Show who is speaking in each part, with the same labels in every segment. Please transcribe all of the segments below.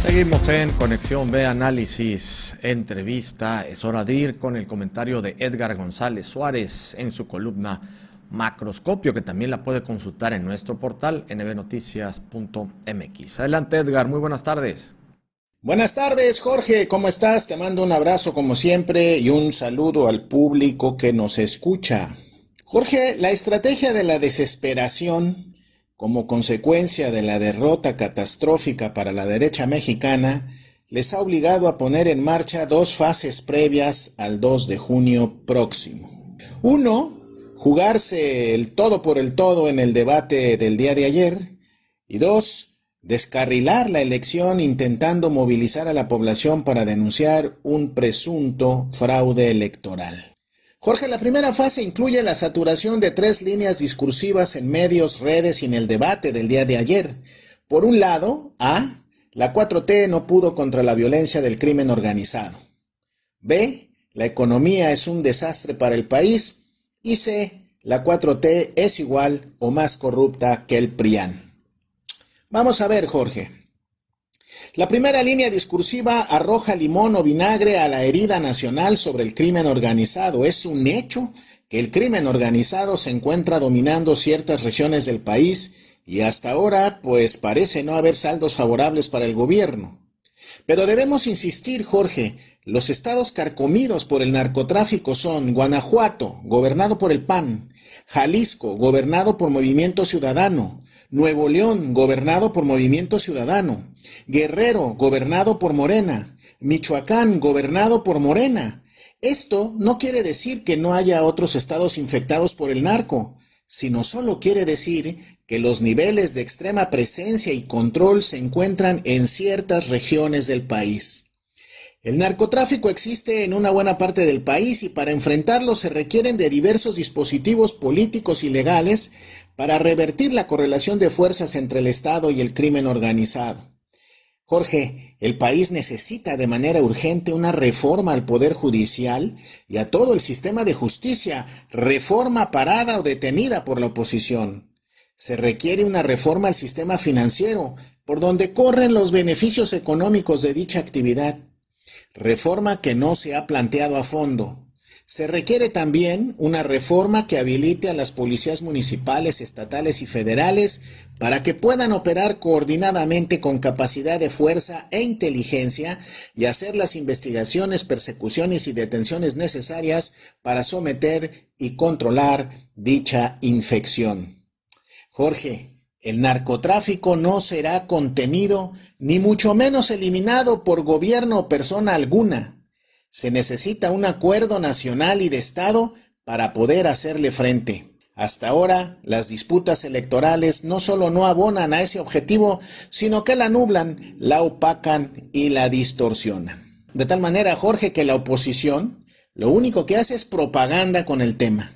Speaker 1: Seguimos en Conexión B, análisis, entrevista. Es hora de ir con el comentario de Edgar González Suárez en su columna Macroscopio, que también la puede consultar en nuestro portal nbnoticias.mx. Adelante, Edgar, muy buenas tardes.
Speaker 2: Buenas tardes, Jorge, ¿cómo estás? Te mando un abrazo como siempre y un saludo al público que nos escucha. Jorge, la estrategia de la desesperación como consecuencia de la derrota catastrófica para la derecha mexicana, les ha obligado a poner en marcha dos fases previas al 2 de junio próximo. Uno, jugarse el todo por el todo en el debate del día de ayer. Y dos, descarrilar la elección intentando movilizar a la población para denunciar un presunto fraude electoral. Jorge, la primera fase incluye la saturación de tres líneas discursivas en medios, redes y en el debate del día de ayer. Por un lado, A, la 4T no pudo contra la violencia del crimen organizado. B, la economía es un desastre para el país. Y C, la 4T es igual o más corrupta que el PRIAN. Vamos a ver, Jorge. La primera línea discursiva arroja limón o vinagre a la herida nacional sobre el crimen organizado. Es un hecho que el crimen organizado se encuentra dominando ciertas regiones del país y hasta ahora, pues parece no haber saldos favorables para el gobierno. Pero debemos insistir, Jorge, los estados carcomidos por el narcotráfico son Guanajuato, gobernado por el PAN, Jalisco, gobernado por Movimiento Ciudadano, Nuevo León, gobernado por Movimiento Ciudadano, Guerrero, gobernado por Morena, Michoacán, gobernado por Morena. Esto no quiere decir que no haya otros estados infectados por el narco, sino solo quiere decir que los niveles de extrema presencia y control se encuentran en ciertas regiones del país. El narcotráfico existe en una buena parte del país y para enfrentarlo se requieren de diversos dispositivos políticos y legales para revertir la correlación de fuerzas entre el Estado y el crimen organizado. Jorge, el país necesita de manera urgente una reforma al Poder Judicial y a todo el sistema de justicia, reforma parada o detenida por la oposición. Se requiere una reforma al sistema financiero, por donde corren los beneficios económicos de dicha actividad. Reforma que no se ha planteado a fondo. Se requiere también una reforma que habilite a las policías municipales, estatales y federales para que puedan operar coordinadamente con capacidad de fuerza e inteligencia y hacer las investigaciones, persecuciones y detenciones necesarias para someter y controlar dicha infección. Jorge, el narcotráfico no será contenido ni mucho menos eliminado por gobierno o persona alguna. Se necesita un acuerdo nacional y de Estado para poder hacerle frente. Hasta ahora, las disputas electorales no solo no abonan a ese objetivo, sino que la nublan, la opacan y la distorsionan. De tal manera, Jorge, que la oposición lo único que hace es propaganda con el tema.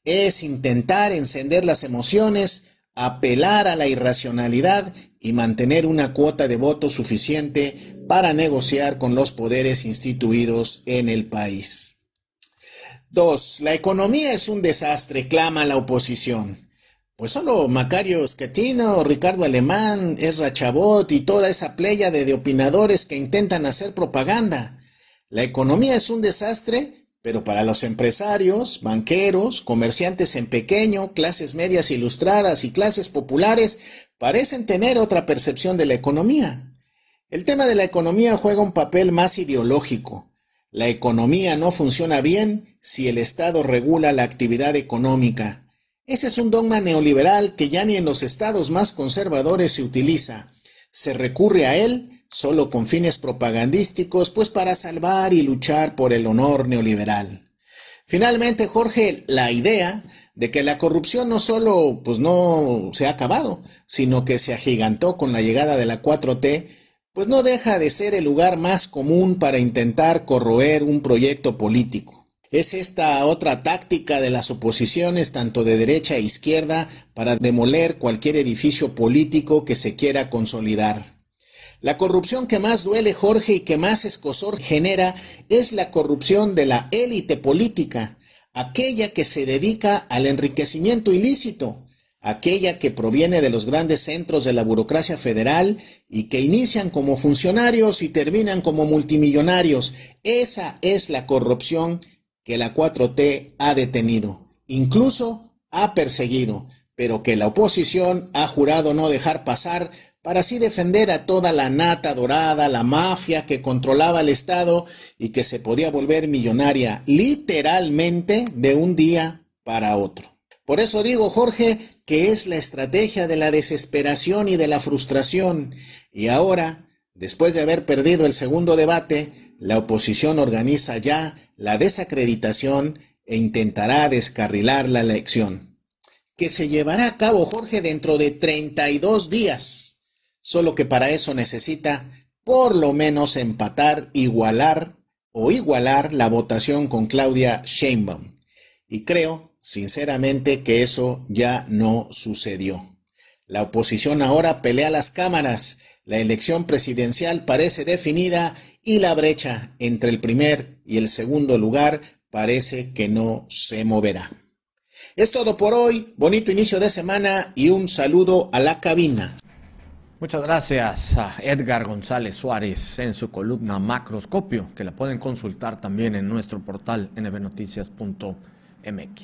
Speaker 2: Es intentar encender las emociones, apelar a la irracionalidad y mantener una cuota de voto suficiente para negociar con los poderes instituidos en el país. 2. La economía es un desastre, clama la oposición. Pues solo Macario Schettino, Ricardo Alemán, Ezra Chabot y toda esa pléyade de opinadores que intentan hacer propaganda. La economía es un desastre, pero para los empresarios, banqueros, comerciantes en pequeño, clases medias ilustradas y clases populares parecen tener otra percepción de la economía. El tema de la economía juega un papel más ideológico. La economía no funciona bien si el Estado regula la actividad económica. Ese es un dogma neoliberal que ya ni en los estados más conservadores se utiliza. Se recurre a él solo con fines propagandísticos, pues para salvar y luchar por el honor neoliberal. Finalmente, Jorge, la idea de que la corrupción no solo no se ha acabado, sino que se agigantó con la llegada de la 4T, pues no deja de ser el lugar más común para intentar corroer un proyecto político. Es esta otra táctica de las oposiciones, tanto de derecha e izquierda, para demoler cualquier edificio político que se quiera consolidar. La corrupción que más duele, Jorge, y que más escozor genera es la corrupción de la élite política, aquella que se dedica al enriquecimiento ilícito, aquella que proviene de los grandes centros de la burocracia federal y que inician como funcionarios y terminan como multimillonarios. Esa es la corrupción que la 4T ha detenido, incluso ha perseguido, pero que la oposición ha jurado no dejar pasar para así defender a toda la nata dorada, la mafia que controlaba el Estado y que se podía volver millonaria literalmente de un día para otro. Por eso digo, Jorge, que es la estrategia de la desesperación y de la frustración. Y ahora, después de haber perdido el segundo debate, la oposición organiza ya la desacreditación e intentará descarrilar la elección, que se llevará a cabo, Jorge, dentro de 32 días. Solo que para eso necesita por lo menos empatar, igualar la votación con Claudia Sheinbaum. Y creo, sinceramente, que eso ya no sucedió. La oposición ahora pelea las cámaras, la elección presidencial parece definida y la brecha entre el primer y el segundo lugar parece que no se moverá. Es todo por hoy, bonito inicio de semana y un saludo a la cabina.
Speaker 1: Muchas gracias a Edgar González Suárez en su columna Macroscopio, que la pueden consultar también en nuestro portal nbnoticias.mx.